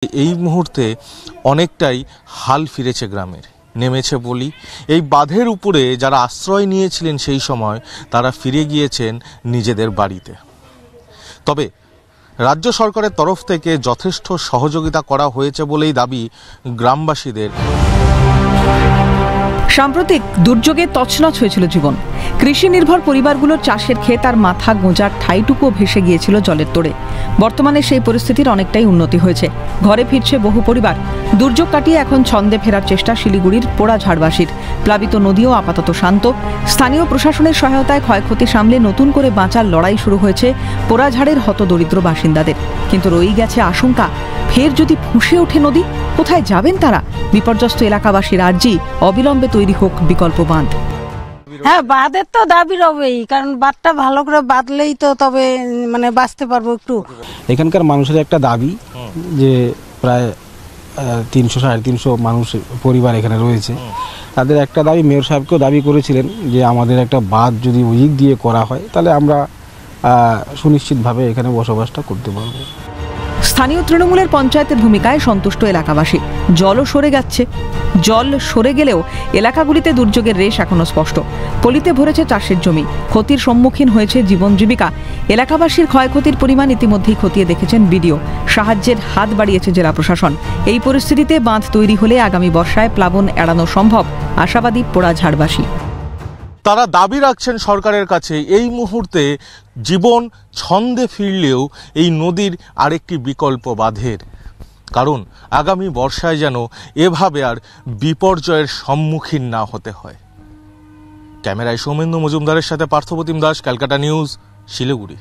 এই মুহূর্তে অনেকটাই হাল ফিরেছে গ্রামের, নেমেছে বলি। এই বাঁধের উপরে যারা আশ্রয় নিয়েছিলেন সেই সময় তারা ফিরে গিয়েছেন নিজেদের বাড়িতে। তবে রাজ্য সরকারের তরফ থেকে যথেষ্ট সহযোগিতা করা হয়েছে বলেই দাবি গ্রামবাসীদের। সাম্প্রতিক দুর্যোগে তছনছ হয়েছিল জীবন। কৃষি নির্ভর পরিবারগুলোর চাষের ক্ষেত আর মাথা গোঁজার ঠাইটুকুও ভেসে গিয়েছিল জলের তোড়ে। বর্তমানে সেই পরিস্থিতির অনেকটাই উন্নতি হয়েছে, ঘরে ফিরছে বহু পরিবার। দুর্যোগ কাটিয়ে এখন ছন্দে ফেরার চেষ্টা শিলিগুড়ির পোড়াঝাড়বাসীর। প্লাবিত নদীও আপাতত শান্ত। স্থানীয় প্রশাসনের সহায়তায় ক্ষয়ক্ষতি সামলে নতুন করে বাঁচার লড়াই শুরু হয়েছে পোড়াঝাড়ের হতদরিদ্র বাসিন্দাদের। কিন্তু রয়ে গেছে আশঙ্কা, ফের যদি ফুঁসে ওঠে নদী, কোথায় যাবেন তারা? বিপর্যস্ত এলাকাবাসীর আর্জি অবিলম্বে তৈরি হোক বিকল্প বাঁধ। হ্যাঁ, বাঁধের তো দাবি রবেই, কারণ বাঁধটা ভালো করে বাঁধলেই তো তবে বাঁচতে পারবো একটু। এখানকার মানুষের একটা দাবি যে প্রায় 300-350 মানুষ পরিবার এখানে রয়েছে। তাদের একটা দাবি, মেয়র সাহেবকেও দাবি করেছিলেন যে আমাদের একটা বাঁধ যদি ওই দিক দিয়ে করা হয় তাহলে আমরা সুনিশ্চিতভাবে এখানে বসবাসটা করতে পারবো। স্থানীয় তৃণমূলের পঞ্চায়েতের ভূমিকায় সন্তুষ্ট এলাকাবাসী। জলও সরে যাচ্ছে। জল সরে গেলেও এলাকাগুলিতে দুর্যোগের রেশ এখনো স্পষ্ট। পলিতে ভরেছে চাষের জমি, ক্ষতির সম্মুখীন হয়েছে জীবন জীবিকা। এলাকাবাসীর ক্ষয়ক্ষতির পরিমাণ ইতিমধ্যেই খতিয়ে দেখেছেন বিডিও। সাহায্যের হাত বাড়িয়েছে জেলা প্রশাসন। এই পরিস্থিতিতে বাঁধ তৈরি হলে আগামী বর্ষায় প্লাবন এড়ানো সম্ভব, আশাবাদী পোড়াঝাড়বাসী। তারা দাবি রাখছেন সরকারের কাছে এই মুহূর্তে জীবন ছন্দে ফিরলেও এই নদীর আরেকটি বিকল্প বাঁধের, কারণ আগামী বর্ষায় যেন এভাবে আর বিপর্যয়ের সম্মুখীন না হতে হয়। ক্যামেরায় সৌমেন্দু মজুমদারের সাথে পার্থপ্রতিম দাস, ক্যালকাটা নিউজ, শিলিগুড়ি।